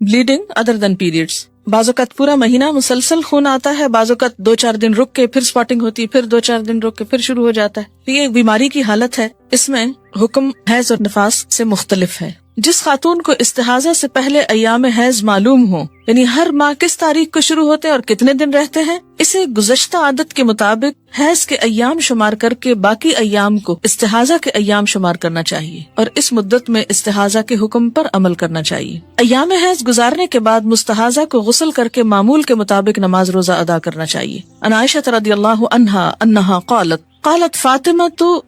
bleeding other than periods. بعض اوقات پورا مہینہ مسلسل خون آتا ہے، بعض اوقات 2-4 دن رک کے پھر سپاٹنگ ہوتی ہے، پھر 2-4 دن رک کے پھر شروع ہو جاتا ہے. یہ ایک بیماری کی حالت ہے. اس میں حکم حیض اور نفاس سے مختلف ہے. جس خاتون کو استحاضہ سے پہلے ایام حیض معلوم ہو، یعنی ہر ماہ کس تاریخ کو شروع ہوتے ہیں اور کتنے دن رہتے ہیں، اسے گزشتہ عادت کے مطابق حیض کے ایام شمار کر کے باقی ایام کو استحاضہ کے ایام شمار کرنا چاہیے اور اس مدت میں استحاضہ کے حکم پر عمل کرنا چاہیے. ایام حیض گزارنے کے بعد مستحاضہ کو غسل کر کے معمول کے مطابق نماز روزہ ادا کرنا چاہیے. عن عائشہ رضی اللہ عنہا انہا قالت فاطمہ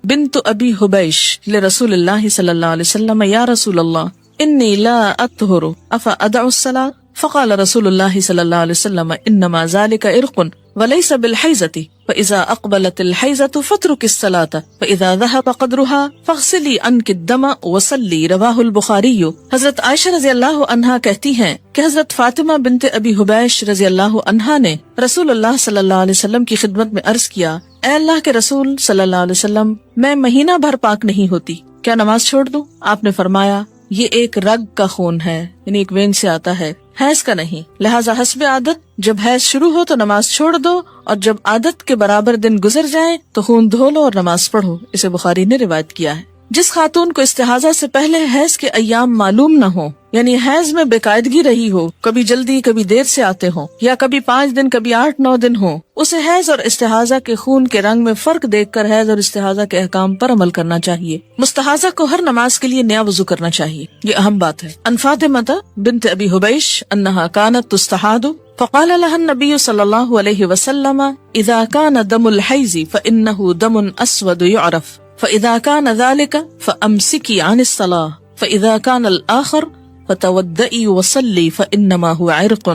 بنت ابی حبیش لرسول اللہ صلی اللہ علیہ وسلم یا رسول اللہ انی لا اطہر افادع الصلاۃ فقال رسول اللہ صلی اللہ علیہ وسلم انما ذلك عرق وليس بالحیضۃ فاذا اقبلت الحیضۃ فاترک الصلاۃ فاذا ذهب قدرها فاغسلی عنک الدم وصلی. رواہ البخاری. حضرت عائشہ رضی اللہ عنہا کہتی ہیں کہ حضرت فاطمہ بنت ابی حبیش رضی اللہ عنہا نے رسول اللہ صلی اللہ علیہ وسلم کی خدمت میں عرض کیا، اے اللہ کے رسول صلی اللہ علیہ وسلم، میں مہینہ بھر پاک نہیں ہوتی، کیا نماز چھوڑ دوں؟ آپ نے فرمایا یہ ایک رگ کا خون ہے، یعنی ایک وین سے آتا ہے، حیض کا نہیں، لہٰذا حسب عادت جب حیض شروع ہو تو نماز چھوڑ دو اور جب عادت کے برابر دن گزر جائیں تو خون دھو لو اور نماز پڑھو. اسے بخاری نے روایت کیا ہے. جس خاتون کو استحاضہ سے پہلے حیض کے ایام معلوم نہ ہو، یعنی حیض میں بے قاعدگی رہی ہو، کبھی جلدی کبھی دیر سے آتے ہوں یا کبھی 5 دن کبھی 8-9 دن ہو، اسے حیض اور استحاضہ کے خون کے رنگ میں فرق دیکھ کر حیض اور استحاضہ کے احکام پر عمل کرنا چاہیے. مستحاضہ کو ہر نماز کے لیے نیا وضو کرنا چاہیے، یہ اہم بات ہے. عن فاطمہ بنت ابی حبیش انہا کانت تستحاض فقال لها النبي صلى الله عليه وسلم اذا كان دم الحيض فانه دم اسود يعرف فاذا كان ذلك فامسكي عن الصلاه فاذا كان الاخر فتودئي وصلي فانما هو عرق.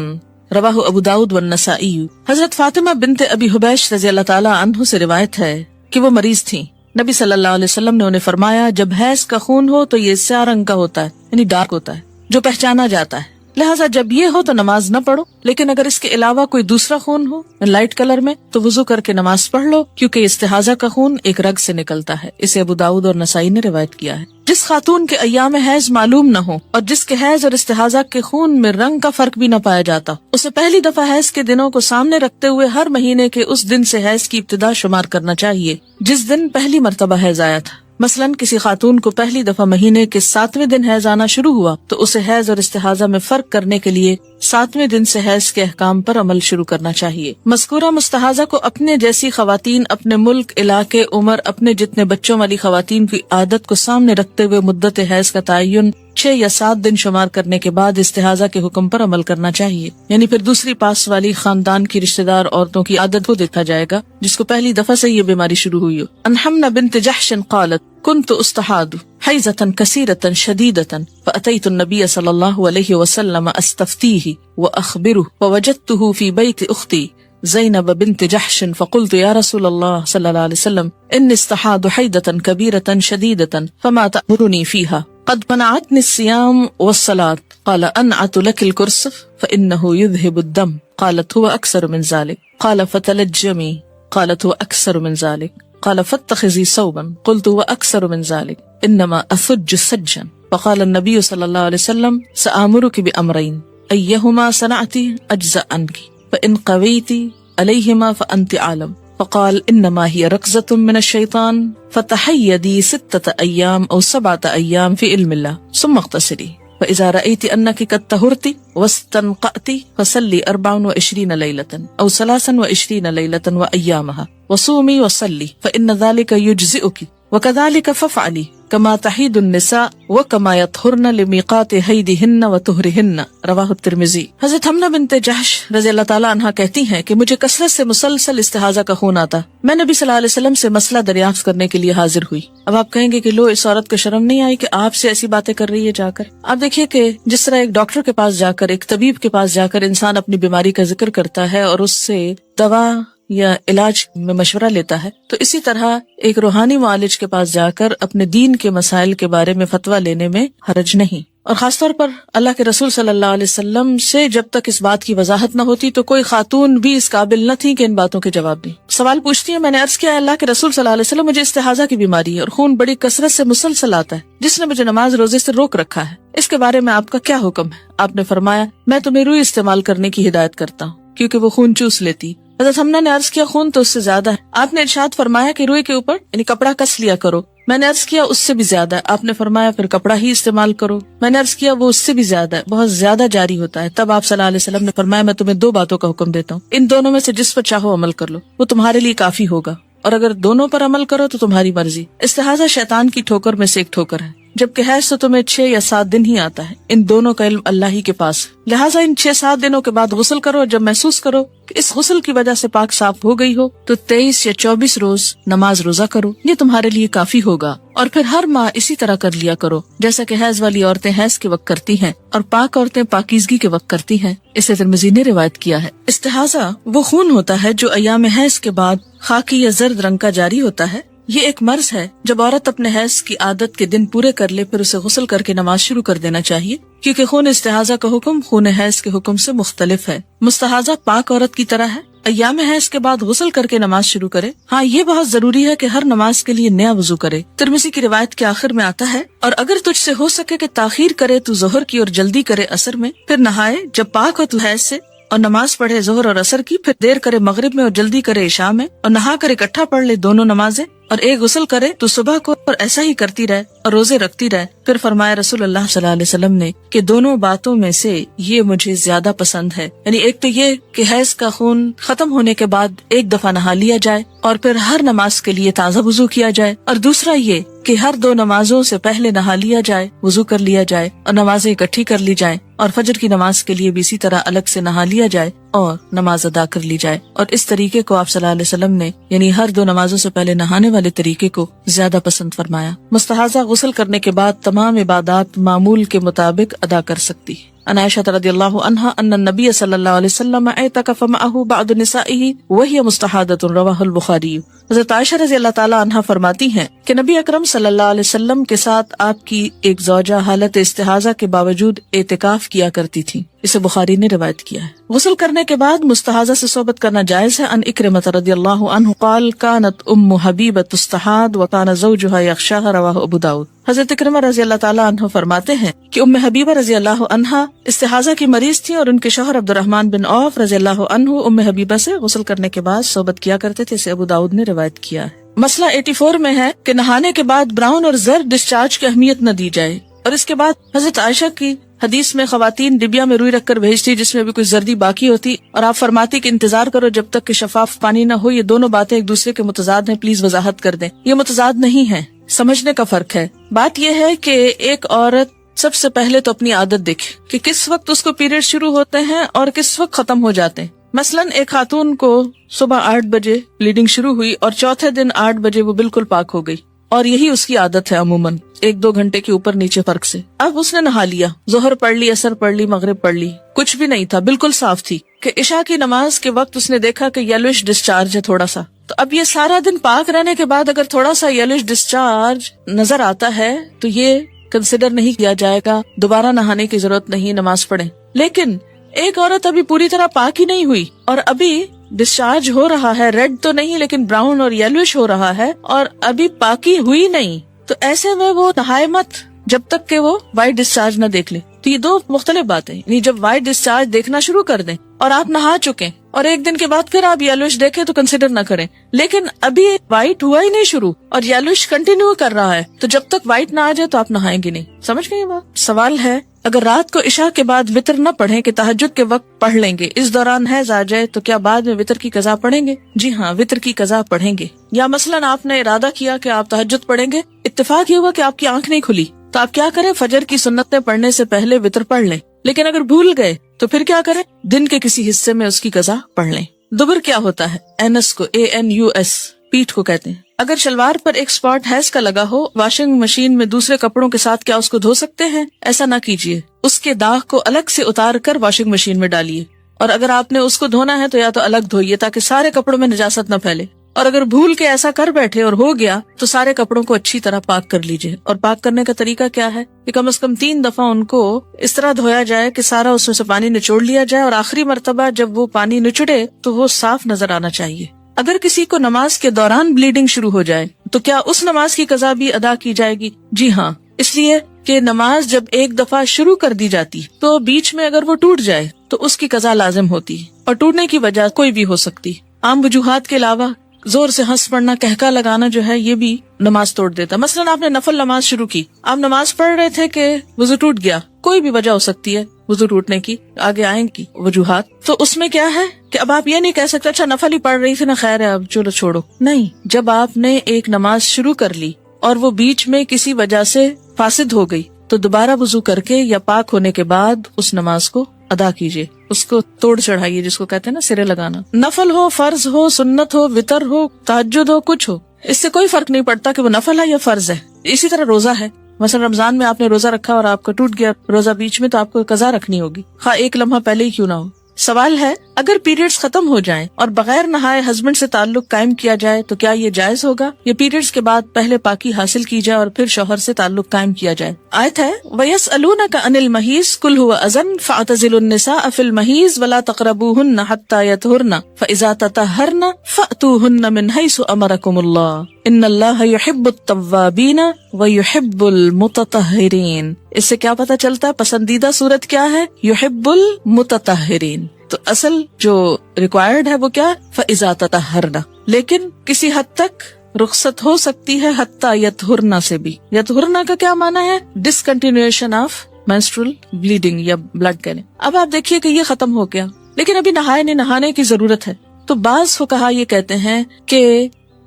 رواہ ابو داؤد والنسائی. حضرت فاطمہ بنت ابی حبیش رضی اللہ تعالی عنہ سے روایت ہے کہ وہ مریض تھیں. نبی صلی اللہ علیہ وسلم نے انہیں فرمایا جب حیض کا خون ہو تو یہ سیاہ رنگ کا ہوتا ہے، یعنی ڈارک ہوتا ہے، جو پہچانا جاتا ہے، لہٰذا جب یہ ہو تو نماز نہ پڑھو، لیکن اگر اس کے علاوہ کوئی دوسرا خون ہو لائٹ کلر میں تو وضو کر کے نماز پڑھ لو، کیونکہ استحاضہ کا خون ایک رگ سے نکلتا ہے. اسے ابو داؤد اور نسائی نے روایت کیا ہے. جس خاتون کے ایام حیض معلوم نہ ہو اور جس کے حیض اور استحاضہ کے خون میں رنگ کا فرق بھی نہ پایا جاتا، اسے پہلی دفعہ حیض کے دنوں کو سامنے رکھتے ہوئے ہر مہینے کے اس دن سے حیض کی ابتدا شمار کرنا چاہیے جس دن پہلی مرتبہ حیض آیا تھا. مثلاً کسی خاتون کو پہلی دفعہ مہینے کے 7ویں دن حیض آنا شروع ہوا تو اسے حیض اور استحاضہ میں فرق کرنے کے لیے 7ویں دن سے حیض کے احکام پر عمل شروع کرنا چاہیے. مذکورہ مستحاضہ کو اپنے جیسی خواتین، اپنے ملک، علاقے، عمر، اپنے جتنے بچوں والی خواتین کی عادت کو سامنے رکھتے ہوئے مدت حیض کا تعین 6 یا 7 دن شمار کرنے کے بعد استحاضہ کے حکم پر عمل کرنا چاہیے. یعنی پھر دوسری پاس والی خاندان کی رشتہ دار عورتوں کی عادت کو دیکھا جائے گا جس کو پہلی دفعہ سے یہ بیماری شروع ہوئی ہو. عن حمنہ بنت جحش قالت كنت استحاض حيضة كثيرة شديدة فأتيت النبي صلى الله عليه وسلم أستفتيه وأخبره فوجدته في بيت أختي زينب بنت جحش فقلت يا رسول الله صلى الله عليه وسلم إني استحاض حيضة كبيرة شديدة فما تأمرني فيها قد منعتني الصيام والصلاة قال أنعت لك الكرسف فإنه يذهب الدم قالت هو أكثر من ذلك قال فتلجمي قالت هو أكثر من ذلك قال فاتخذي صوبا قلت هو أكثر من ذلك إنما أثج سجا فقال النبي صلى الله عليه وسلم سآمرك بأمرين أيهما صنعت أجزأ عنك فإن قويت عليهما فأنت عالم فقال إنما هي ركزة من الشيطان فتحيدي 6 أيام أو 7 أيام في علم الله ثم اغتسلي فإذا رأيت أنك قد طهرت واستنقأت فصلي 24 ليلة أو 23 ليلة وأيامها وصومي وصلي فإن ذلك يجزئك وكذلك فافعلي كما تحيد النساء وكما يطهرن لميقات حيضهن وطهرهن. رواہ الترمذی. حضرت حمنہ بنت جحش رضی اللہ تعالیٰ عنہا کہتی ہیں کہ مجھے کثرت سے مسلسل استحاضہ کا خون آتا. میں نبی صلی اللہ علیہ وسلم سے مسئلہ دریافت کرنے کے لیے حاضر ہوئی. اب آپ کہیں گے کہ لو اس عورت کو شرم نہیں آئی کہ آپ سے ایسی باتیں کر رہی ہے جا کر. آپ دیکھیے کہ جس طرح ایک ڈاکٹر کے پاس جا کر، ایک طبیب کے پاس جا کر انسان اپنی بیماری کا ذکر کرتا ہے اور اس سے دوا یا علاج میں مشورہ لیتا ہے، تو اسی طرح ایک روحانی معالج کے پاس جا کر اپنے دین کے مسائل کے بارے میں فتویٰ لینے میں حرج نہیں. اور خاص طور پر اللہ کے رسول صلی اللہ علیہ وسلم سے جب تک اس بات کی وضاحت نہ ہوتی تو کوئی خاتون بھی اس قابل نہ تھی کہ ان باتوں کے جواب دیں. سوال پوچھتی ہے، میں نے عرض کیا اللہ کے رسول صلی اللہ علیہ وسلم مجھے استحاضہ کی بیماری ہے اور خون بڑی کثرت سے مسلسل آتا ہے جس نے مجھے نماز روزے سے روک رکھا ہے، اس کے بارے میں آپ کا کیا حکم ہے؟ آپ نے فرمایا میں تمہیں روئی استعمال کرنے کی ہدایت کرتا ہوں کیونکہ وہ خون چوس لیتی. حضرت حمنہ نے عرض کیا خون تو اس سے زیادہ ہے. آپ نے ارشاد فرمایا کہ روئی کے اوپر یعنی کپڑا کس لیا کرو. میں نے عرض کیا اس سے بھی زیادہ ہے. آپ نے فرمایا پھر کپڑا ہی استعمال کرو. میں نے عرض کیا وہ اس سے بھی زیادہ ہے، بہت زیادہ جاری ہوتا ہے. تب آپ صلی اللہ علیہ وسلم نے فرمایا میں تمہیں 2 باتوں کا حکم دیتا ہوں، ان دونوں میں سے جس پر چاہو عمل کر لو، وہ تمہارے لیے کافی ہوگا، اور اگر دونوں پر عمل کرو تو تمہاری مرضی. استحاضہ شیطان کی ٹھوکر میں سے ایک ٹھوکر ہے، جبکہ حیض تو تمہیں 6 یا 7 دن ہی آتا ہے. ان دونوں کا علم اللہ ہی کے پاس، لہٰذا ان 6-7 دنوں کے بعد غسل کرو. جب محسوس کرو کہ اس غسل کی وجہ سے پاک صاف ہو گئی ہو تو 23 یا 24 روز نماز روزہ کرو، یہ تمہارے لیے کافی ہوگا. اور پھر ہر ماہ اسی طرح کر لیا کرو جیسا کہ حیض والی عورتیں حیض کے وقت کرتی ہیں اور پاک عورتیں پاکیزگی کے وقت کرتی ہیں. اسے ترمذی نے روایت کیا ہے. استحاضہ وہ خون ہوتا ہے جو ایام حیض کے بعد خاکی یا زرد رنگ کا جاری ہوتا ہے. یہ ایک مرض ہے. جب عورت اپنے حیض کی عادت کے دن پورے کر لے پھر اسے غسل کر کے نماز شروع کر دینا چاہیے، کیونکہ خون استحاضہ کا حکم خون حیض کے حکم سے مختلف ہے. مستحاضہ پاک عورت کی طرح ہے. ایام حیض کے بعد غسل کر کے نماز شروع کرے. ہاں یہ بہت ضروری ہے کہ ہر نماز کے لیے نیا وضو کرے. ترمذی کی روایت کے آخر میں آتا ہے اور اگر تجھ سے ہو سکے کہ تاخیر کرے تو ظہر کی اور جلدی کرے عصر میں، پھر نہائے جب پاک ہو تو حیض سے اور نماز پڑھے ظہر اور عصر کی، پھر دیر کرے مغرب میں اور جلدی کرے عشاء میں، اور نہا کر اکٹھا پڑھ لے دونوں نمازیں اور ایک غسل کرے تو صبح کو، اور ایسا ہی کرتی رہے اور روزے رکھتی رہے. پھر فرمایا رسول اللہ صلی اللہ علیہ وسلم نے کہ دونوں باتوں میں سے یہ مجھے زیادہ پسند ہے. یعنی ایک تو یہ کہ حیض کا خون ختم ہونے کے بعد ایک دفعہ نہا لیا جائے اور پھر ہر نماز کے لیے تازہ وضو کیا جائے، اور دوسرا یہ کہ ہر 2 نمازوں سے پہلے نہا لیا جائے، وضو کر لیا جائے اور نمازیں اکٹھی کر لی جائیں، اور فجر کی نماز کے لیے بھی اسی طرح الگ سے نہا لیا جائے اور نماز ادا کر لی جائے. اور اس طریقے کو آپ صلی اللہ علیہ وسلم نے یعنی ہر 2 نمازوں سے پہلے نہانے والے طریقے کو زیادہ پسند فرمایا. مستحاضہ غسل کرنے کے بعد تمام عبادات معمول کے مطابق ادا کر سکتی. عن عائشہ رضی اللہ عنہا ان النبی صلی اللہ علیہ وسلم اعتکف معه بعض نسائه وهي مستحاضة رواہ البخاری. حضرت عائشہ رضی اللہ تعالی عنہا فرماتی ہیں کہ نبی اکرم صلی اللہ علیہ وسلم کے ساتھ آپ کی ایک زوجہ حالت استحاضہ کے باوجود اعتکاف کیا کرتی تھی. اسے بخاری نے روایت کیا ہے. غسل کرنے کے بعد مستحاضہ سے صحبت کرنا جائز ہے. ان اکرمہ رضی اللہ عنہ قال كانت ام حبیبہ تستحاض وكان زوجها يخشاها رواہ ابو داؤد. حضرت اکرمہ رضی اللہ تعالی عنہ فرماتے ہیں کہ ام حبیبہ رضی اللہ عنہا استحاضہ کی مریض تھی اور ان کے شوہر عبد الرحمن بن عوف رضی اللہ عنہ ام حبیبہ سے غسل کرنے کے بعد صحبت کیا کرتے تھے. اسے ابو داؤد نے روایت کیا ہے. مسئلہ 84 میں ہے کہ نہانے کے بعد براؤن اور زرد ڈسچارج کی اہمیت نہ دی جائے. اور اس کے بعد حضرت عائشہ کی حدیث میں خواتین ڈبیا میں روئی رکھ کر بھیجتی جس میں بھی کوئی زردی باقی ہوتی، اور آپ فرماتی کہ انتظار کرو جب تک کہ شفاف پانی نہ ہو. یہ دونوں باتیں ایک دوسرے کے متضاد ہیں، پلیز وضاحت کر دیں. یہ متضاد نہیں ہے، سمجھنے کا فرق ہے. بات یہ ہے کہ ایک عورت سب سے پہلے تو اپنی عادت دیکھے کہ کس وقت اس کو پیریڈ شروع ہوتے ہیں اور کس وقت ختم ہو جاتے ہیں. مثلاً ایک خاتون کو صبح 8 بجے بلیڈنگ شروع ہوئی اور چوتھے دن 8 بجے وہ بالکل پاک ہو گئی، اور یہی اس کی عادت ہے عموماً 1-2 گھنٹے کے اوپر نیچے فرق سے. اب اس نے نہا لیا، ظہر پڑھ لی، عصر پڑھ لی، مغرب پڑھ لی، کچھ بھی نہیں تھا، بالکل صاف تھی کہ عشاء کی نماز کے وقت اس نے دیکھا کہ یلوش ڈسچارج ہے تھوڑا سا. تو اب یہ سارا دن پاک رہنے کے بعد اگر تھوڑا سا یلوش ڈسچارج نظر آتا ہے تو یہ کنسیڈر نہیں کیا جائے گا، دوبارہ نہانے کی ضرورت نہیں، نماز پڑھیں. لیکن ایک عورت ابھی پوری طرح پاک ہی نہیں ہوئی اور ابھی ڈسچارج ہو رہا ہے، ریڈ تو نہیں لیکن براؤن اور یلوش ہو رہا ہے، اور ابھی پاکی ہوئی نہیں، تو ایسے میں وہ نہائے مت جب تک کہ وہ وائٹ ڈسچارج نہ دیکھ لے. تو یہ 2 مختلف باتیں، یعنی جب وائٹ ڈسچارج دیکھنا شروع کر دیں اور آپ نہا چکے اور 1 دن کے بعد پھر آپ یلوش دیکھیں تو کنسیڈر نہ کریں. لیکن ابھی وائٹ ہوا ہی نہیں شروع اور یلوش کنٹینیو کر رہا ہے تو جب تک وائٹ نہ آ جائے تو آپ نہائیں گے نہیں. سمجھ گئے بات؟ سوال ہے اگر رات کو عشاء کے بعد وطر نہ پڑھیں کہ تہجد کے وقت پڑھ لیں گے، اس دوران حیض آ جائے تو کیا بعد میں وطر کی قضا پڑھیں گے؟ جی ہاں، وطر کی قضا پڑھیں گے. یا مثلاً آپ نے ارادہ کیا کہ آپ تہجد پڑھیں گے، اتفاق یہ ہوا کہ آپ کی آنکھ نہیں کھلی، تو آپ کیا کریں؟ فجر کی سنتیں پڑھنے سے پہلے وطر پڑھ لیں. لیکن اگر بھول گئے تو پھر کیا کریں؟ دن کے کسی حصے میں اس کی قضا پڑھ لیں. دبر کیا ہوتا ہے؟ اینس کو ANUS پیٹھ کو کہتے ہیں. اگر شلوار پر ایک سپاٹ حیض کا لگا ہو، واشنگ مشین میں دوسرے کپڑوں کے ساتھ کیا اس کو دھو سکتے ہیں؟ ایسا نہ کیجیے، اس کے داغ کو الگ سے اتار کر واشنگ مشین میں ڈالیے، اور اگر آپ نے اس کو دھونا ہے تو یا تو الگ دھوئیے تاکہ سارے کپڑوں میں نجاست نہ پھیلے، اور اگر بھول کے ایسا کر بیٹھے اور ہو گیا تو سارے کپڑوں کو اچھی طرح پاک کر لیجئے. اور پاک کرنے کا طریقہ کیا ہے کہ کم از کم 3 دفعہ ان کو اس طرح دھویا جائے کہ سارا اس میں سے پانی نچوڑ لیا جائے, اور آخری مرتبہ جب وہ پانی نچڑے تو وہ صاف نظر آنا چاہیے. اگر کسی کو نماز کے دوران بلیڈنگ شروع ہو جائے تو کیا اس نماز کی قضا بھی ادا کی جائے گی؟ جی ہاں, اس لیے کہ نماز جب ایک دفعہ شروع کر دی جاتی تو بیچ میں اگر وہ ٹوٹ جائے تو اس کی قضا لازم ہوتی, اور ٹوٹنے کی وجہ کوئی بھی ہو سکتی. عام وجوہات کے علاوہ زور سے ہنس پڑنا, کہکا لگانا جو ہے یہ بھی نماز توڑ دیتا. مثلا آپ نے نفل نماز شروع کی, آپ نماز پڑھ رہے تھے کہ وضو ٹوٹ گیا, کوئی بھی وجہ ہو سکتی ہے وضو ٹوٹنے کی, آگے آئیں گی وجوہات. تو اس میں کیا ہے کہ اب آپ یہ نہیں کہہ سکتے اچھا نفل ہی پڑھ رہی تھی نا, خیر ہے اب چلو چھوڑو. نہیں, جب آپ نے ایک نماز شروع کر لی اور وہ بیچ میں کسی وجہ سے فاسد ہو گئی تو دوبارہ وضو کر کے یا پاک ہونے کے بعد اس نماز کو ادا کیجیے, اس کو توڑ چڑھائیے, جس کو کہتے ہیں نا سرے لگانا. نفل ہو, فرض ہو, سنت ہو, وتر ہو, تہجد ہو, کچھ ہو, اس سے کوئی فرق نہیں پڑتا کہ وہ نفل ہے یا فرض ہے. اسی طرح روزہ ہے, مثلا رمضان میں آپ نے روزہ رکھا اور آپ کا ٹوٹ گیا روزہ بیچ میں, تو آپ کو قضا رکھنی ہوگی, خواہ ایک لمحہ پہلے ہی کیوں نہ ہو. سوال ہے اگر پیریڈز ختم ہو جائیں اور بغیر نہائے ہسبینڈ سے تعلق قائم کیا جائے تو کیا یہ جائز ہوگا, یا پیریڈز کے بعد پہلے پاکی حاصل کی جائے اور پھر شوہر سے تعلق قائم کیا جائے؟ آیت ہے وَيَسْأَلُونَكَ عَنِ الْمَحِيضِ قُلْ هُوَ أَذًى فَاعْتَزِلُوا النِّسَاءَ فِي الْمَحِيضِ وَلَا تَقْرَبُوهُنَّ حَتَّى يَطْهُرْنَ فَإِذَا تَطَهَّرْنَ فَأْتُوهُنَّ مِنْ حَيْثُ أَمَرَكُمُ اللَّهُ إِنَّ اللَّهَ يُحِبُّ التَّوَّابِينَ وَيُحِبُّ الْمُتَطَهِّرِينَ. اس سے کیا پتہ چلتا ہے پسندیدہ صورت کیا ہے؟ يُحِبُّ الْمُتَطَهِّرِينَ. تو اصل جو ریکوائرڈ ہے وہ کیا؟ فَإِذَا تَطَهَّرْنَ. لیکن کسی حد تک رخصت ہو سکتی ہے حتیٰ یطہرنا سے بھی. یطہرنا کا کیا معنی ہے؟ ڈسکنٹینیویشن آف مینسٹرل بلیڈنگ یا بلڈ کہنے. اب آپ دیکھیے کہ یہ ختم ہو گیا لیکن ابھی نہانے کی ضرورت ہے. تو بعض فقہا یہ کہتے ہیں کہ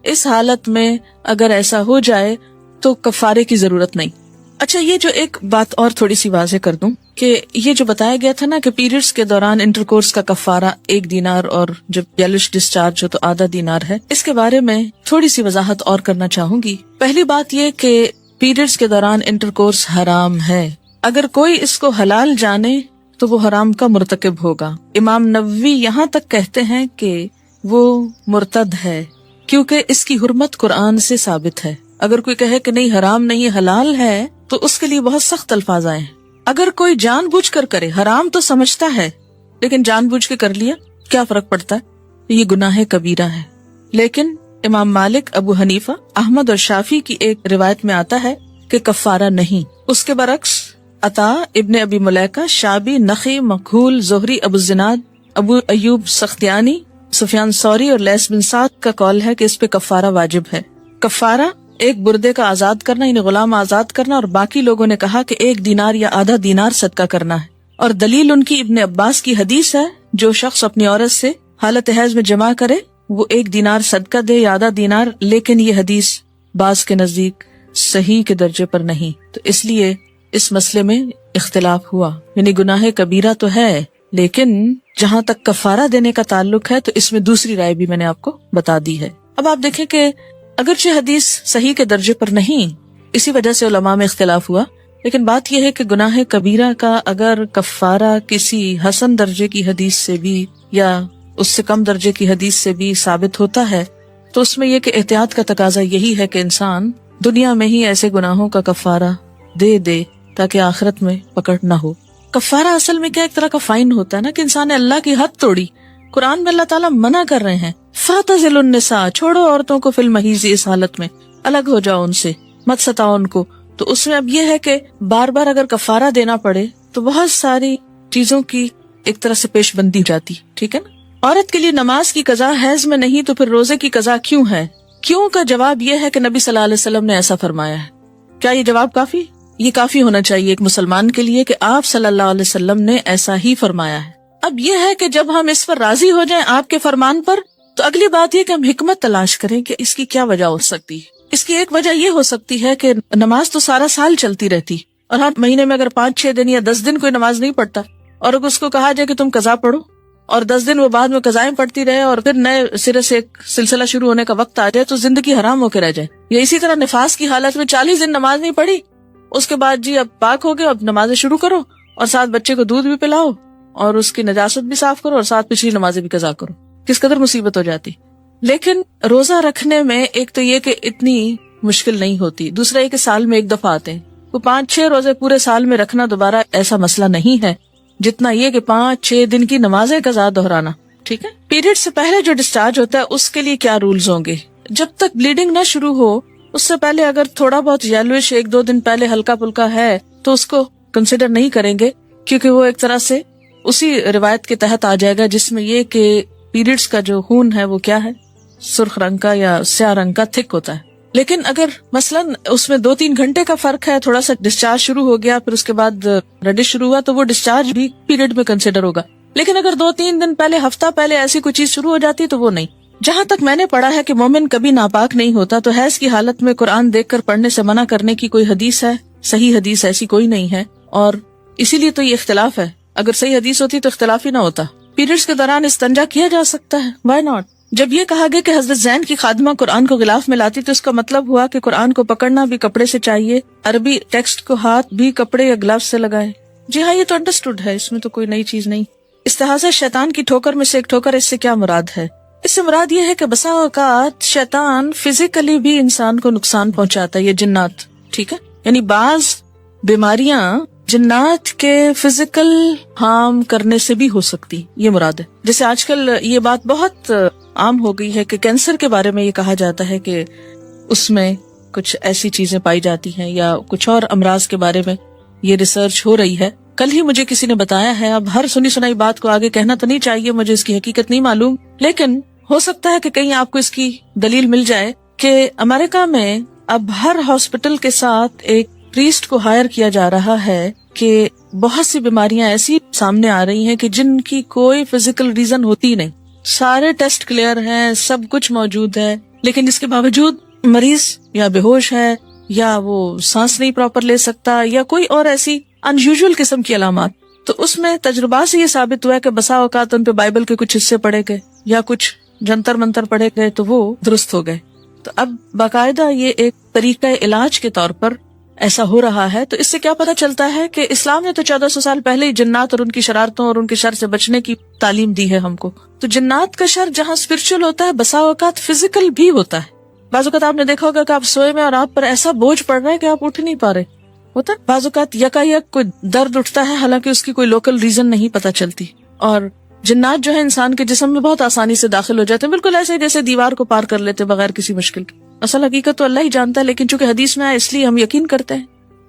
اس حالت میں اگر ایسا ہو جائے تو کفارے کی ضرورت نہیں. اچھا, یہ جو ایک بات اور تھوڑی سی واضح کر دوں کہ یہ جو بتایا گیا تھا نا کہ پیریڈز کے دوران انٹرکورس کا کفارہ 1 دینار اور جب یلش ڈسچارج ہو تو آدھا دینار ہے, اس کے بارے میں تھوڑی سی وضاحت اور کرنا چاہوں گی. پہلی بات یہ کہ پیریڈز کے دوران انٹرکورس حرام ہے. اگر کوئی اس کو حلال جانے تو وہ حرام کا مرتکب ہوگا. امام نووی یہاں تک کہتے ہیں کہ وہ مرتد ہے کیونکہ اس کی حرمت قرآن سے ثابت ہے. اگر کوئی کہے کہ نہیں حرام نہیں حلال ہے تو اس کے لیے بہت سخت الفاظ آئے ہیں. اگر کوئی جان بوجھ کر کرے, حرام تو سمجھتا ہے لیکن جان بوجھ کے کر لیا, کیا فرق پڑتا ہے؟ یہ گناہ کبیرہ ہے. لیکن امام مالک, ابو حنیفہ, احمد اور شافی کی ایک روایت میں آتا ہے کہ کفارہ نہیں. اس کے برعکس عطا, ابن ابی ملیکہ, شابی, نخی, مکھول, زہری, ابو الزناد, ابو ایوب سختیانی, سفیان ثوری اور لیث بن سعد کا قول ہے کہ اس پہ کفارہ واجب ہے. کفارہ ایک بردے کا آزاد کرنا یعنی غلام آزاد کرنا, اور باقی لوگوں نے کہا کہ 1 دینار یا آدھا دینار صدقہ کرنا ہے. اور دلیل ان کی ابن عباس کی حدیث ہے, جو شخص اپنی عورت سے حالت حیض میں جمع کرے وہ 1 دینار صدقہ دے یا آدھا دینار. لیکن یہ حدیث بعض کے نزدیک صحیح کے درجے پر نہیں, تو اس لیے اس مسئلے میں اختلاف ہوا. یعنی گناہ کبیرہ تو ہے لیکن جہاں تک کفارہ دینے کا تعلق ہے تو اس میں دوسری رائے بھی میں نے آپ کو بتا دی ہے. اب آپ دیکھیں کہ اگرچہ حدیث صحیح کے درجے پر نہیں, اسی وجہ سے علماء میں اختلاف ہوا, لیکن بات یہ ہے کہ گناہ کبیرہ کا اگر کفارہ کسی حسن درجے کی حدیث سے بھی یا اس سے کم درجے کی حدیث سے بھی ثابت ہوتا ہے تو اس میں یہ کہ احتیاط کا تقاضا یہی ہے کہ انسان دنیا میں ہی ایسے گناہوں کا کفارہ دے تاکہ آخرت میں پکڑ نہ ہو. کفارہ اصل میں کیا ایک طرح کا فائن ہوتا ہے نا کہ انسان نے اللہ کی حد توڑی. قرآن میں اللہ تعالیٰ منع کر رہے ہیں فَاعْتَزِلُوا النِّسَاءَ, چھوڑو عورتوں کو فی الْمَحِیضِ, اس حالت میں الگ ہو جاؤ ان سے, مت ستاؤ ان کو. تو اس میں اب یہ ہے کہ بار بار اگر کفارہ دینا پڑے تو بہت ساری چیزوں کی ایک طرح سے پیش بندی جاتی. ٹھیک ہے نا. عورت کے لیے نماز کی قضا حیض میں نہیں تو پھر روزے کی قضا کیوں ہے؟ کیوں کا جواب یہ ہے کہ نبی صلی اللہ علیہ وسلم نے ایسا فرمایا ہے. کیا یہ جواب کافی؟ یہ کافی ہونا چاہیے ایک مسلمان کے لیے کہ آپ صلی اللہ علیہ وسلم نے ایسا ہی فرمایا ہے. اب یہ ہے کہ جب ہم اس پر راضی ہو جائیں آپ کے فرمان پر تو اگلی بات یہ کہ ہم حکمت تلاش کریں کہ اس کی کیا وجہ ہو سکتی ہے. اس کی ایک وجہ یہ ہو سکتی ہے کہ نماز تو سارا سال چلتی رہتی اور ہر مہینے میں اگر 5-6 دن یا 10 دن کوئی نماز نہیں پڑھتا اور اگر اس کو کہا جائے کہ تم قضا پڑھو اور 10 دن وہ بعد میں قضائیں پڑھتی رہے اور پھر نئے سرے سے ایک سلسلہ شروع ہونے کا وقت آ جائے تو زندگی حرام ہو کے رہ جائے. یا اسی طرح نفاس کی حالت میں 40 دن نماز نہیں پڑھی, اس کے بعد جی اب پاک ہو گئے, اب نمازیں شروع کرو اور ساتھ بچے کو دودھ بھی پلاؤ اور اس کی نجاست بھی صاف کرو اور ساتھ پچھلی نمازیں بھی قضا کرو. کس قدر مصیبت ہو جاتی. لیکن روزہ رکھنے میں ایک تو یہ کہ اتنی مشکل نہیں ہوتی، دوسرا یہ کہ سال میں ایک دفعہ آتے ہیں، وہ 5-6 روزے پورے سال میں رکھنا دوبارہ ایسا مسئلہ نہیں ہے جتنا یہ کہ 5-6 دن کی نمازیں قضا دہرانا. ٹھیک ہے. پیریڈ سے پہلے جو ڈسچارج ہوتا ہے اس کے لیے کیا رولز ہوں گے؟ جب تک بلیڈنگ نہ شروع ہو اس سے پہلے اگر تھوڑا بہت یلوش 1-2 دن پہلے ہلکا پھلکا ہے تو اس کو کنسیڈر نہیں کریں گے، کیونکہ وہ ایک طرح سے اسی روایت کے تحت آ جائے گا جس میں یہ کہ پیریڈز کا جو خون ہے وہ کیا ہے، سرخ رنگ کا یا سیاہ رنگ کا تھک ہوتا ہے. لیکن اگر مثلاً اس میں 2-3 گھنٹے کا فرق ہے، تھوڑا سا ڈسچارج شروع ہو گیا پھر اس کے بعد ریڈش شروع ہوا تو وہ ڈسچارج بھی پیریڈ میں کنسیڈر ہوگا. لیکن اگر 2-3 دن پہلے، ہفتہ پہلے ایسی کوئی چیز شروع ہو جاتی تو وہ نہیں. جہاں تک میں نے پڑھا ہے کہ مومن کبھی ناپاک نہیں ہوتا، تو حیض کی حالت میں قرآن دیکھ کر پڑھنے سے منع کرنے کی کوئی حدیث ہے؟ صحیح حدیث ایسی کوئی نہیں ہے، اور اسی لیے تو یہ اختلاف ہے. اگر صحیح حدیث ہوتی تو اختلاف ہی نہ ہوتا. پیریڈز کے دوران استنجا کیا جا سکتا ہے، وائی ناٹ؟ جب یہ کہا گیا کہ حضرت زین کی خادمہ قرآن کو غلاف میں لاتی تو اس کا مطلب ہوا کہ قرآن کو پکڑنا بھی کپڑے سے چاہیے، عربی ٹیکسٹ کو ہاتھ بھی کپڑے یا گلوز سے لگائے. جی ہاں، یہ تو انڈرسٹوڈ ہے، اس میں تو کوئی نئی چیز نہیں. استحاضہ شیطان کی ٹھوکر میں سے ایک ٹھوکر، اس سے کیا مراد ہے؟ اس سے مراد یہ ہے کہ بسا اوقات شیطان فزیکلی بھی انسان کو نقصان پہنچاتا ہے، یہ جنات. ٹھیک ہے، یعنی بعض بیماریاں جنات کے فزیکل ہارم کرنے سے بھی ہو سکتی، یہ مراد ہے. جیسے آج کل یہ بات بہت عام ہو گئی ہے کہ کینسر کے بارے میں یہ کہا جاتا ہے کہ اس میں کچھ ایسی چیزیں پائی جاتی ہیں، یا کچھ اور امراض کے بارے میں یہ ریسرچ ہو رہی ہے. کل ہی مجھے کسی نے بتایا ہے، اب ہر سنی سنائی بات کو آگے کہنا تو نہیں چاہیے، مجھے اس کی حقیقت نہیں معلوم، لیکن ہو سکتا ہے کہ کہیں آپ کو اس کی دلیل مل جائے کہ امریکہ میں اب ہر ہاسپٹل کے ساتھ ایک پریسٹ کو ہائر کیا جا رہا ہے کہ بہت سی بیماریاں ایسی سامنے آ رہی ہیں کہ جن کی کوئی فزیکل ریزن ہوتی نہیں، سارے ٹیسٹ کلیئر ہیں، سب کچھ موجود ہے، لیکن اس کے باوجود مریض یا بے ہوش ہے، یا وہ سانس نہیں پراپر لے سکتا، یا کوئی اور ایسی انیوژل قسم کی علامات. تو اس میں تجربات سے یہ ثابت ہوا ہے کہ بسا اوقات ان پہ بائبل کے کچھ حصے پڑھے گئے یا کچھ جنتر منتر پڑھے گئے تو وہ درست ہو گئے. تو اب باقاعدہ یہ ایک طریقہ علاج کے طور پر ایسا ہو رہا ہے. تو اس سے کیا پتہ چلتا ہے کہ اسلام نے تو 1400 سال پہلے ہی جنات اور ان کی شرارتوں اور ان کے شر سے بچنے کی تعلیم دی ہے ہم کو. تو جنات کا شر جہاں اسپرچل ہوتا ہے، بسا اوقات فزیکل بھی ہوتا ہے. بعض اوقات آپ نے دیکھا ہوگا کہ آپ سوئے میں اور آپ پر ایسا بوجھ پڑ رہا ہے کہ آپ اٹھ نہیں پا رہے ہوتا. بعض اوقات یکایک کوئی درد اٹھتا ہے، حالانکہ اس کی کوئی لوکل ریزن نہیں پتہ چلتی. اور جنات جو ہے انسان کے جسم میں بہت آسانی سے داخل ہو جاتے ہیں، بالکل ایسے جیسے دیوار کو پار کر لیتے بغیر کسی مشکل کے. اصل حقیقت تو اللہ ہی جانتا ہے، لیکن چونکہ حدیث میں آیا اس لیے ہم یقین کرتے ہیں.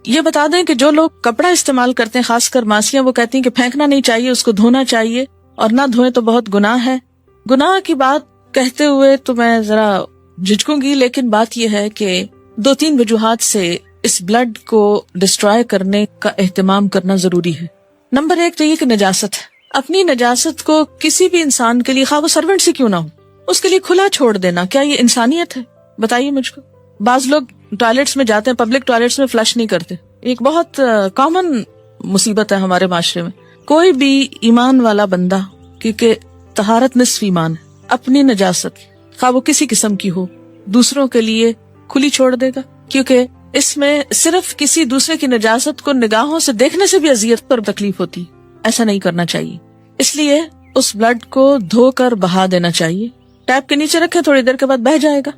یہ بتا دیں کہ جو لوگ کپڑا استعمال کرتے ہیں، خاص کر ماسیاں، وہ کہتی ہیں کہ پھینکنا نہیں چاہیے، اس کو دھونا چاہیے، اور نہ دھوئیں تو بہت گناہ ہے. گناہ کی بات کہتے ہوئے تو میں ذرا جھجکوں گی، لیکن بات یہ ہے کہ 2-3 وجوہات سے اس بلڈ کو ڈسٹرائے کرنے کا اہتمام کرنا ضروری ہے. نمبر 1 تو یہ کہ نجاست ہے. اپنی نجاست کو کسی بھی انسان کے لیے، خواہ وہ سرونٹ سے کیوں نہ ہو، اس کے لیے کھلا چھوڑ دینا، کیا یہ انسانیت ہے؟ بتائیے مجھ کو. بعض لوگ ٹوائلٹس میں جاتے ہیں، پبلک ٹوائلٹس میں فلش نہیں کرتے. ایک بہت کامن مصیبت ہے ہمارے معاشرے میں. کوئی بھی ایمان والا بندہ، کیونکہ طہارت نصف ایمان ہے، اپنی نجاست خواہ وہ کسی قسم کی ہو دوسروں کے لیے کھلی چھوڑ دے گا، کیونکہ اس میں صرف کسی دوسرے کی نجاست کو نگاہوں سے دیکھنے سے بھی اذیت پر تکلیف ہوتی. ایسا نہیں کرنا چاہیے. اس لیے اس بلڈ کو دھو کر بہا دینا چاہیے. ٹیپ کے نیچے رکھے، تھوڑی دیر کے بعد بہہ جائے گا.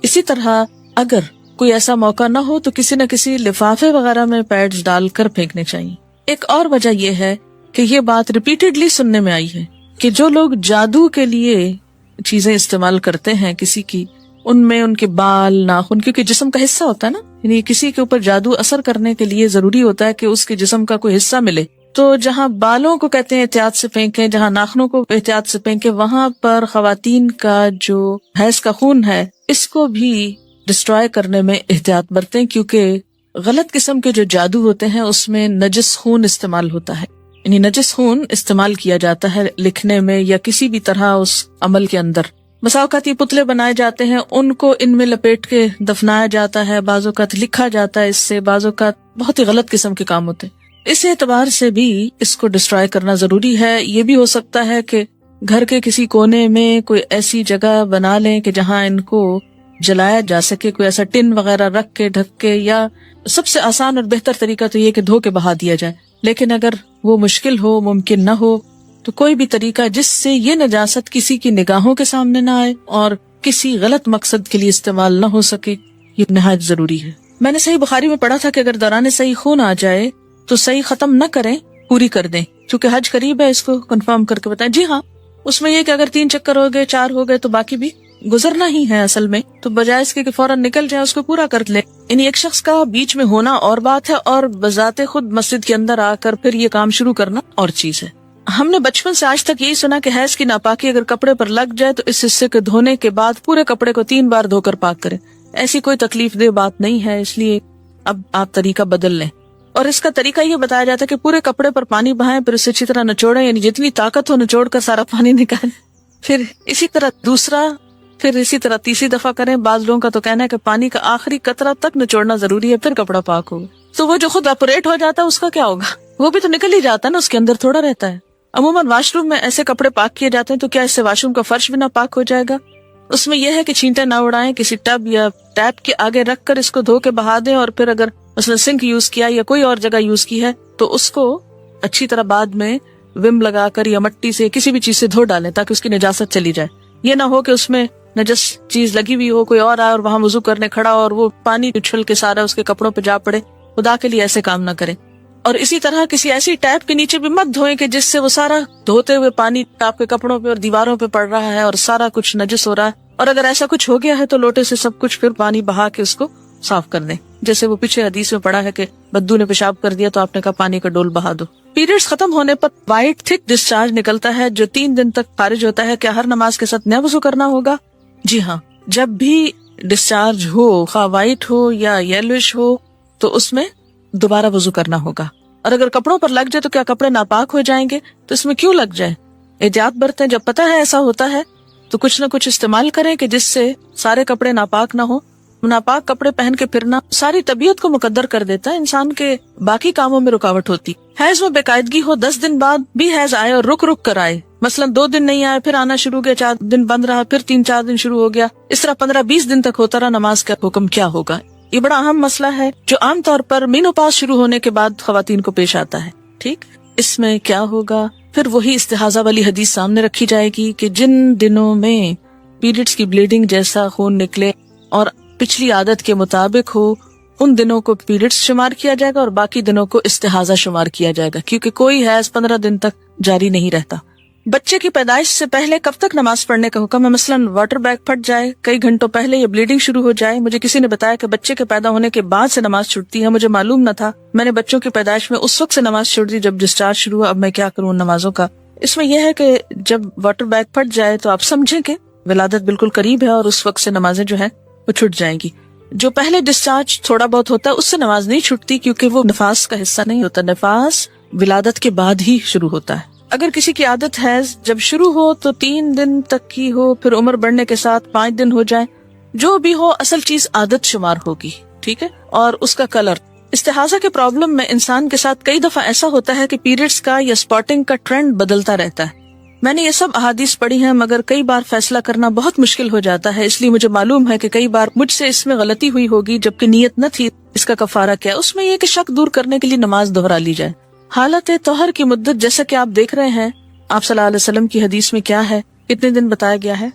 اسی طرح اگر کوئی ایسا موقع نہ ہو تو کسی نہ کسی لفافے وغیرہ میں پیڈز ڈال کر پھینکنے چاہیے. ایک اور وجہ یہ ہے کہ یہ بات ریپیٹڈلی سننے میں آئی ہے کہ جو لوگ جادو کے لیے چیزیں استعمال کرتے ہیں کسی کی، ان میں ان کے بال، ناخن، کیونکہ جسم کا حصہ ہوتا ہے نا، یعنی کسی کے اوپر جادو اثر کرنے کے لیے ضروری ہوتا ہے کہ اس کے جسم کا کوئی حصہ ملے. تو جہاں بالوں کو کہتے ہیں احتیاط سے پھینکیں، جہاں ناخنوں کو احتیاط سے پھینکیں، وہاں پر خواتین کا جو حیض کا خون ہے اس کو بھی ڈسٹرائے کرنے میں احتیاط برتیں، کیونکہ غلط قسم کے جو جادو ہوتے ہیں اس میں نجس خون استعمال ہوتا ہے. یعنی نجس خون استعمال کیا جاتا ہے لکھنے میں یا کسی بھی طرح اس عمل کے اندر. بسا اوقات یہ پتلے بنائے جاتے ہیں، ان کو ان میں لپیٹ کے دفنایا جاتا ہے، بعض اوقات لکھا جاتا ہے، اس سے بعض اوقات بہت ہی غلط قسم کے کام ہوتے ہیں. اس اعتبار سے بھی اس کو ڈسٹرائے کرنا ضروری ہے. یہ بھی ہو سکتا ہے کہ گھر کے کسی کونے میں کوئی ایسی جگہ بنا لیں کہ جہاں ان کو جلایا جا سکے، کوئی ایسا ٹن وغیرہ رکھ کے ڈھک کے، یا سب سے آسان اور بہتر طریقہ تو یہ کہ دھو کے بہا دیا جائے. لیکن اگر وہ مشکل ہو، ممکن نہ ہو، تو کوئی بھی طریقہ جس سے یہ نجاست کسی کی نگاہوں کے سامنے نہ آئے اور کسی غلط مقصد کے لیے استعمال نہ ہو سکے، یہ نہایت ضروری ہے۔ میں نے صحیح بخاری میں پڑھا تھا کہ اگر دوران صحیح خون آ جائے تو صحیح ختم نہ کریں، پوری کر دیں، کیونکہ حج قریب ہے، اس کو کنفرم کر کے بتائیں۔ جی ہاں، اس میں یہ کہ اگر 3 چکر ہو گئے، 4 ہو گئے تو باقی بھی گزرنا ہی ہے اصل میں، تو بجائے اس کے کہ فوراً نکل جائے اس کو پورا کر لیں۔ یعنی ایک شخص کا بیچ میں ہونا اور بات ہے، اور بذات خود مسجد کے اندر آ کر پھر یہ کام شروع کرنا اور چیز ہے۔ ہم نے بچپن سے آج تک یہی سنا کہ حیض کی ناپاکی اگر کپڑے پر لگ جائے تو اس حصے کے دھونے کے بعد پورے کپڑے کو 3 بار دھو کر پاک کریں۔ ایسی کوئی تکلیف دہ بات نہیں ہے، اس لیے اب آپ طریقہ بدل لیں۔ اور اس کا طریقہ یہ بتایا جاتا ہے کہ پورے کپڑے پر پانی بہائیں، پھر اسے اچھی طرح نچوڑیں، یعنی جتنی طاقت ہو نچوڑ کر سارا پانی نکالیں، پھر اسی طرح دوسرا، پھر اسی طرح تیسری دفعہ کریں۔ بعض لوگوں کا تو کہنا ہے کہ پانی کا آخری قطرہ تک نچوڑنا ضروری ہے، پھر کپڑا پاک ہوگا۔ تو وہ جو خود اپریٹ ہو جاتا ہے اس کا کیا ہوگا؟ وہ بھی تو نکل ہی جاتا ہے نا، اس کے اندر تھوڑا رہتا ہے۔ عموماً واش روم میں ایسے کپڑے پاک کیے جاتے ہیں، تو کیا اس سے واش روم کا فرش بھی نہ پاک ہو جائے گا؟ اس میں یہ ہے کہ چھینٹے نہ اڑائیں، کسی ٹب یا ٹیپ کے آگے رکھ کر اس کو دھو کے بہا دیں، اور پھر اگر مثلا سنک یوز کیا یا کوئی اور جگہ یوز کی ہے تو اس کو اچھی طرح بعد میں وم لگا کر یا مٹی سے کسی بھی چیز سے دھو ڈالیں تاکہ اس کی نجاست چلی جائے۔ یہ نہ ہو کہ اس میں نجس چیز لگی ہوئی ہو، کوئی اور آئے اور وہاں وضو کرنے کھڑا اور وہ پانی اچھل کے سارا اس کے کپڑوں پہ جا پڑے۔ خدا کے لیے ایسے کام نہ کریں۔ اور اسی طرح کسی ایسی ٹیپ کے نیچے بھی مت دھوئیں کہ جس سے وہ سارا دھوتے ہوئے پانی آپ کے کپڑوں پہ اور دیواروں پہ پڑ رہا ہے اور سارا کچھ نجس ہو رہا ہے۔ اور اگر ایسا کچھ ہو گیا ہے تو لوٹے سے سب کچھ پھر پانی بہا کے اس کو صاف کر دیں، جیسے وہ پیچھے حدیث میں پڑھا ہے کہ بدو نے پیشاب کر دیا تو آپ نے کہا پانی کا ڈول بہا دو۔ پیریڈز ختم ہونے پر وائٹ تھک ڈسچارج نکلتا ہے جو 3 دن تک خارج ہوتا ہے۔ کیا ہر نماز کے ساتھ نیا وضو کرنا ہوگا؟ جی ہاں، جب بھی ڈسچارج ہو، خواہ وائٹ ہو یا یلوش ہو، تو اس میں دوبارہ وضو کرنا ہوگا۔ اور اگر کپڑوں پر لگ جائے تو کیا کپڑے ناپاک ہو جائیں گے؟ تو اس میں کیوں لگ جائے؟ احتیاط برتیں، جب پتہ ہے ایسا ہوتا ہے تو کچھ نہ کچھ استعمال کریں کہ جس سے سارے کپڑے ناپاک نہ ہو۔ ناپاک کپڑے پہن کے پھرنا ساری طبیعت کو مقدر کر دیتا ہے، انسان کے باقی کاموں میں رکاوٹ ہوتی۔ حیض میں بے قاعدگی ہو، 10 دن بعد بھی حیض آئے اور رک رک کر آئے، مثلا 2 دن نہیں آئے پھر آنا شروع ہو گیا، 4 دن بند رہا پھر 3-4 دن شروع ہو گیا، اس طرح 15-20 دن تک ہوتا رہا، نماز کا حکم کیا ہوگا؟ یہ بڑا اہم مسئلہ ہے جو عام طور پر مینوپاز شروع ہونے کے بعد خواتین کو پیش آتا ہے۔ ٹھیک، اس میں کیا ہوگا؟ پھر وہی استحاضہ والی حدیث سامنے رکھی جائے گی کہ جن دنوں میں پیریڈز کی بلیڈنگ جیسا خون نکلے اور پچھلی عادت کے مطابق ہو، ان دنوں کو پیریڈز شمار کیا جائے گا اور باقی دنوں کو استحاضہ شمار کیا جائے گا، کیونکہ کوئی حیض 15 دن تک جاری نہیں رہتا۔ بچے کی پیدائش سے پہلے کب تک نماز پڑھنے کا حکم ہے؟ مثلاً واٹر بیگ پھٹ جائے کئی گھنٹوں پہلے یا بلیڈنگ شروع ہو جائے۔ مجھے کسی نے بتایا کہ بچے کے پیدا ہونے کے بعد سے نماز چھوٹتی ہے، مجھے معلوم نہ تھا، میں نے بچوں کی پیدائش میں اس وقت سے نماز چھوڑ دی جب ڈسچارج شروع ہوا، اب میں کیا کروں ان نمازوں کا؟ اس میں یہ ہے کہ جب واٹر بیگ پھٹ جائے تو آپ سمجھیں کہ ولادت بالکل قریب ہے اور اس وقت سے نمازیں جو ہے وہ چھٹ جائیں گی۔ جو پہلے ڈسچارج تھوڑا بہت ہوتا ہے اس سے نماز نہیں چھٹتی، کیونکہ وہ نفاس کا حصہ نہیں ہوتا، نفاس ولادت کے بعد ہی شروع ہوتا ہے۔ اگر کسی کی عادت حیض جب شروع ہو تو 3 دن تک کی ہو، پھر عمر بڑھنے کے ساتھ 5 دن ہو جائے، جو بھی ہو اصل چیز عادت شمار ہوگی، ٹھیک ہے؟ اور اس کا کلر، استحاضہ کے پرابلم میں انسان کے ساتھ کئی دفعہ ایسا ہوتا ہے کہ پیریڈز کا یا سپاٹنگ کا ٹرینڈ بدلتا رہتا ہے۔ میں نے یہ سب احادیث پڑھی ہیں مگر کئی بار فیصلہ کرنا بہت مشکل ہو جاتا ہے، اس لیے مجھے معلوم ہے کہ کئی بار مجھ سے اس میں غلطی ہوئی ہوگی جبکہ نیت نہ تھی۔ اس کا کفارہ کیا ہے؟ اس میں یہ کہ شک دور کرنے کے لیے نماز دہرا لی جائے۔ حالت طہر کی مدت جیسا کہ آپ دیکھ رہے ہیں، آپ صلی اللہ علیہ وسلم کی حدیث میں کیا ہے، کتنے دن بتایا گیا ہے؟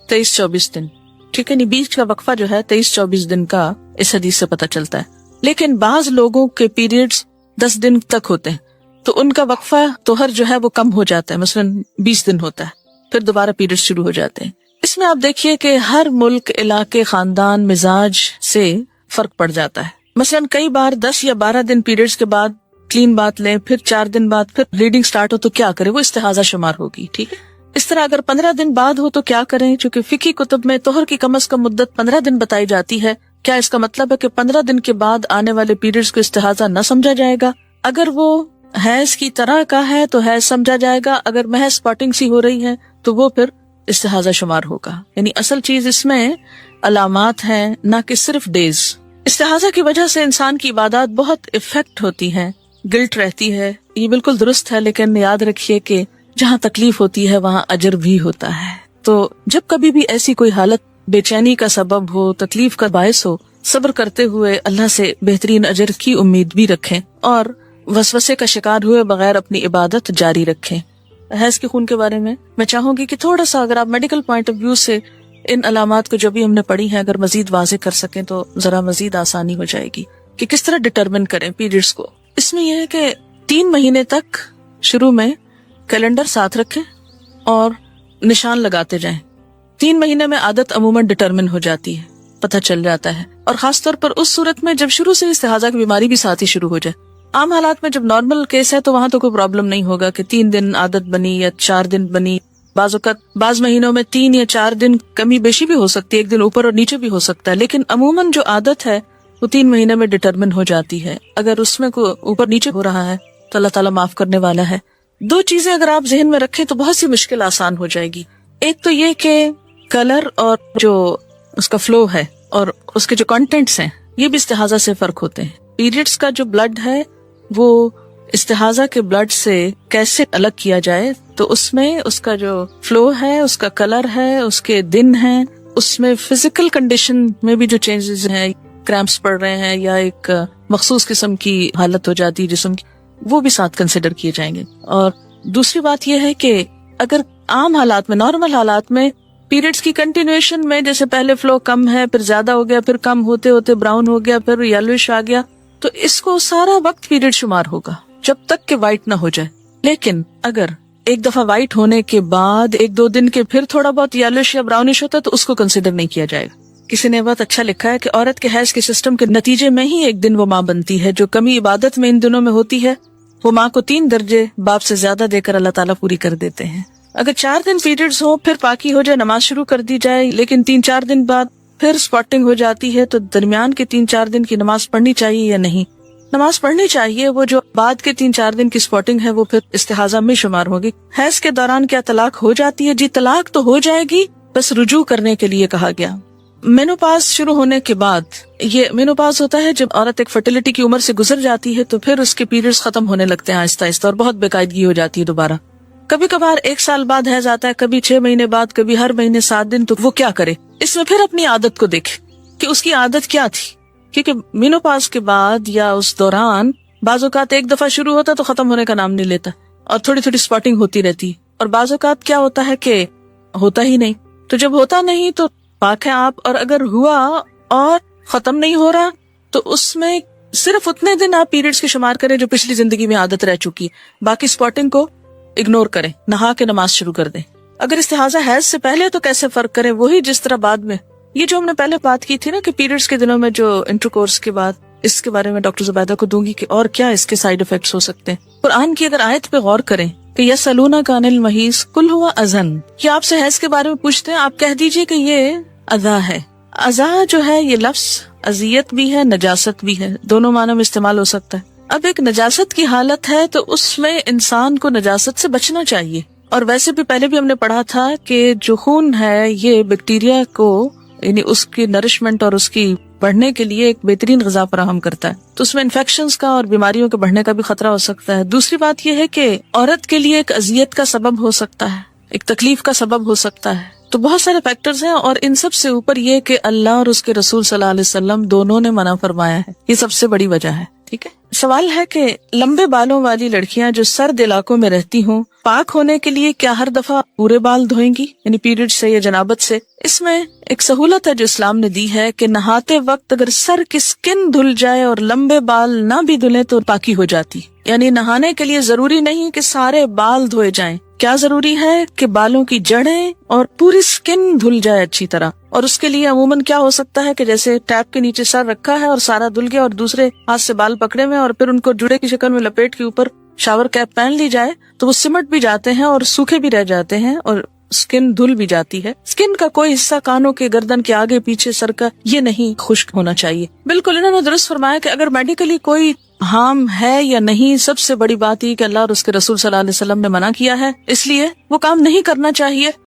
23-24 دن، ٹھیک ہے؟ بیچ کا وقفہ جو ہے 23-24 دن کا اس حدیث سے پتہ چلتا ہے۔ لیکن بعض لوگوں کے پیریڈز 10 دن تک ہوتے ہیں تو ان کا وقفہ طہر جو ہے وہ کم ہو جاتا ہے، مثلاً 20 دن ہوتا ہے، پھر دوبارہ پیریڈز شروع ہو جاتے ہیں۔ اس میں آپ دیکھیے کہ ہر ملک، علاقے، خاندان، مزاج سے فرق پڑ جاتا ہے۔ مثلاً کئی بار 10 یا 12 دن پیریڈز کے بعد کلین بات لیں، پھر 4 دن بعد پھر بلیڈنگ سٹارٹ ہو تو کیا کرے؟ وہ استحاضہ شمار ہوگی، ٹھیک ہے؟ اس طرح اگر 15 دن بعد ہو تو کیا کریں؟ چونکہ فقہی کتب میں طہر کی کم از کم مدت 15 دن بتائی جاتی ہے۔ کیا اس کا مطلب ہے کہ 15 دن کے بعد آنے والے پیریڈز کو استحاضہ نہ سمجھا جائے گا؟ اگر وہ حیض کی طرح کا ہے تو حیض سمجھا جائے گا، اگر محض سپاٹنگ سی ہو رہی ہے تو وہ پھر استحاضہ شمار ہوگا۔ یعنی اصل چیز اس میں علامات ہیں، نہ کہ صرف ڈیز۔ استحاضہ کی وجہ سے انسان کی عبادات بہت افیکٹ ہوتی ہیں، گلٹ رہتی ہے، یہ بالکل درست ہے، لیکن یاد رکھیے کہ جہاں تکلیف ہوتی ہے وہاں اجر بھی ہوتا ہے۔ تو جب کبھی بھی ایسی کوئی حالت بے چینی کا سبب ہو، تکلیف کا باعث ہو، صبر کرتے ہوئے اللہ سے بہترین اجر کی امید بھی رکھیں اور وسوسے کا شکار ہوئے بغیر اپنی عبادت جاری رکھیں۔ حیض کے خون کے بارے میں چاہوں گی کہ تھوڑا سا اگر آپ میڈیکل پوائنٹ آف ویو سے ان علامات کو جو بھی ہم نے پڑھی ہیں اگر مزید واضح کر سکیں تو ذرا مزید آسانی ہو جائے گی کہ کس طرح ڈٹرمن کریں پیریڈز کو. اس میں یہ ہے کہ 3 مہینے تک شروع میں کیلنڈر ساتھ رکھیں اور نشان لگاتے جائیں. 3 مہینے میں عادت عموماً ڈٹرمن ہو جاتی ہے, پتہ چل جاتا ہے, اور خاص طور پر اس صورت میں جب شروع سے استحاضہ کی بیماری بھی ساتھ ہی شروع ہو جائے. عام حالات میں جب نارمل کیس ہے تو وہاں تو کوئی پرابلم نہیں ہوگا کہ 3 دن عادت بنی یا 4 دن بنی. بعض اوقات بعض مہینوں میں 3 یا 4 دن کمی بیشی بھی ہو سکتی ہے, 1 دن اوپر اور نیچے بھی ہو سکتا ہے, لیکن عموماً جو عادت ہے وہ 3 مہینے میں ڈٹرمن ہو جاتی ہے. اگر اس میں کوئی اوپر نیچے ہو رہا ہے تو اللہ تعالیٰ معاف کرنے والا ہے. 2 چیزیں اگر آپ ذہن میں رکھیں تو بہت سی مشکل آسان ہو جائے گی. ایک تو یہ کہ کلر اور جو اس کا فلو ہے اور اس کے جو کنٹینٹس ہیں یہ بھی استحاضہ سے فرق ہوتے ہیں. پیریڈز کا جو بلڈ ہے وہ استحاضہ کے بلڈ سے کیسے الگ کیا جائے, تو اس میں اس کا جو فلو ہے, اس کا کلر ہے, اس کے دن ہیں, اس میں فزیکل کنڈیشن میں بھی جو چینجز ہیں, کریمپس پڑ رہے ہیں یا ایک مخصوص قسم کی حالت ہو جاتی ہے جسم کی, وہ بھی ساتھ کنسیڈر کیے جائیں گے. اور دوسری بات یہ ہے کہ اگر عام حالات میں نارمل حالات میں پیریڈز کی کنٹینیوشن میں جیسے پہلے فلو کم ہے پھر زیادہ ہو گیا پھر کم ہوتے ہوتے براؤن ہو گیا پھر یلوش آ گیا, تو اس کو سارا وقت پیریڈ شمار ہوگا جب تک کہ وائٹ نہ ہو جائے. لیکن اگر ایک دفعہ وائٹ ہونے کے بعد 1-2 دن کے پھر تھوڑا بہت یلوش یا براؤنش ہوتا ہے تو اس کو کنسیڈر نہیں کیا جائے گا. کسی نے بہت اچھا لکھا ہے کہ عورت کے حیض کے سسٹم کے نتیجے میں ہی ایک دن وہ ماں بنتی ہے. جو کمی عبادت میں ان دنوں میں ہوتی ہے وہ ماں کو 3 درجے باپ سے زیادہ دے کر اللہ تعالیٰ پوری کر دیتے ہیں. اگر 4 دن پیریڈز ہوں پھر پاکی ہو جائے, نماز شروع کر دی جائے, لیکن 3-4 دن بعد پھر اسپاٹنگ ہو جاتی ہے, تو درمیان کے 3-4 دن کی نماز پڑھنی چاہیے یا نہیں؟ نماز پڑھنی چاہیے. وہ جو بعد کے 3-4 دن کی اسپاٹنگ ہے وہ پھر استحاضہ میں شمار ہوگی. حیض کے دوران کیا طلاق ہو جاتی ہے؟ جی طلاق تو ہو جائے گی, بس رجوع کرنے کے لیے کہا گیا. مینوپاز شروع ہونے کے بعد, یہ مینوپاز ہوتا ہے جب عورت ایک فرٹیلیٹی کی عمر سے گزر جاتی ہے تو پھر اس کے پیریڈز ختم ہونے لگتے ہیں آہستہ آہستہ اور بہت بے قاعدگی ہو جاتی ہے دوبارہ. کبھی کبھار 1 سال بعد حیض آتا ہے, کبھی 6 مہینے بعد, کبھی ہر مہینے 7 دن. تو وہ کیا کرے؟ اس میں پھر اپنی عادت کو دیکھے کہ اس کی عادت کیا تھی, کیونکہ مینوپاز کے بعد یا اس دوران بعض اوقات ایک دفعہ شروع ہوتا تو ختم ہونے کا نام نہیں لیتا اور تھوڑی تھوڑی اسپاٹنگ ہوتی رہتی, اور بعض اوقات کیا ہوتا ہے کہ ہوتا ہی نہیں. تو جب ہوتا نہیں تو پاک ہے آپ, اور اگر ہوا اور ختم نہیں ہو رہا تو اس میں صرف اتنے دن آپ پیریڈز کے شمار کریں جو پچھلی زندگی میں عادت رہ چکی ہے, باقی اسپاٹنگ کو اگنور کریں, نہا کے نماز شروع کر دیں. اگر استحاضہ حیض سے پہلے تو کیسے فرق کریں؟ وہی جس طرح بعد میں, یہ جو ہم نے پہلے بات کی تھی نا کہ پیریڈز کے دنوں میں جو انٹرکورس کے بعد, اس کے بارے میں ڈاکٹر زبیدہ کو دوں گی کہ اور کیا اس کے سائیڈ افیکٹس ہو سکتے ہیں. قرآن کی اگر آیت پہ غور کریں کہ یسألونک عن المحیض قل ھو اذن, کہ آپ سے حیض کے بارے میں پوچھتے ہیں, آپ کہہ دیجئے کہ یہ اذا ہے. اذا جو ہے یہ لفظ اذیت بھی ہے نجاست بھی ہے, دونوں معنوں میں استعمال ہو سکتا ہے. اب ایک نجاست کی حالت ہے تو اس میں انسان کو نجاست سے بچنا چاہیے, اور ویسے بھی پہلے بھی ہم نے پڑھا تھا کہ جو خون ہے یہ بیکٹیریا کو یعنی اس کی نرشمنٹ اور اس کی بڑھنے کے لیے ایک بہترین غذا فراہم کرتا ہے, تو اس میں انفیکشنز کا اور بیماریوں کے بڑھنے کا بھی خطرہ ہو سکتا ہے. دوسری بات یہ ہے کہ عورت کے لیے ایک اذیت کا سبب ہو سکتا ہے, ایک تکلیف کا سبب ہو سکتا ہے. تو بہت سارے فیکٹرز ہیں, اور ان سب سے اوپر یہ کہ اللہ اور اس کے رسول صلی اللہ علیہ وسلم دونوں نے منع فرمایا ہے, یہ سب سے بڑی وجہ ہے. ٹھیک ہے, سوال ہے کہ لمبے بالوں والی لڑکیاں جو سرد علاقوں میں رہتی ہوں پاک ہونے کے لیے کیا ہر دفعہ پورے بال دھوئیں گی, یعنی پیریڈ سے یا جنابت سے؟ اس میں ایک سہولت ہے جو اسلام نے دی ہے کہ نہاتے وقت اگر سر کی سکن دھل جائے اور لمبے بال نہ بھی دھلیں تو پاکی ہو جاتی. یعنی نہانے کے لیے ضروری نہیں کہ سارے بال دھوئے جائیں, کیا ضروری ہے کہ بالوں کی جڑیں اور پوری سکن دھل جائے اچھی طرح. اور اس کے لیے عموماً کیا ہو سکتا ہے کہ جیسے ٹیپ کے نیچے سر رکھا ہے اور سارا دھل گیا اور دوسرے ہاتھ سے بال پکڑے ہوئے اور پھر ان کو جڑے کی شکل میں لپیٹ کے اوپر شاور کیپ پہن لی جائے تو وہ سمٹ بھی جاتے ہیں اور سوکھے بھی رہ جاتے ہیں اور سکن دھل بھی جاتی ہے. سکن کا کوئی حصہ کانوں کے گردن کے آگے پیچھے سر کا یہ نہیں خشک ہونا چاہیے. بالکل انہوں نے درست فرمایا کہ اگر میڈیکلی کوئی ہارم ہے یا نہیں, سب سے بڑی بات یہ کہ اللہ اور اس کے رسول صلی اللہ علیہ وسلم نے منع کیا ہے, اس لیے وہ کام نہیں کرنا چاہیے.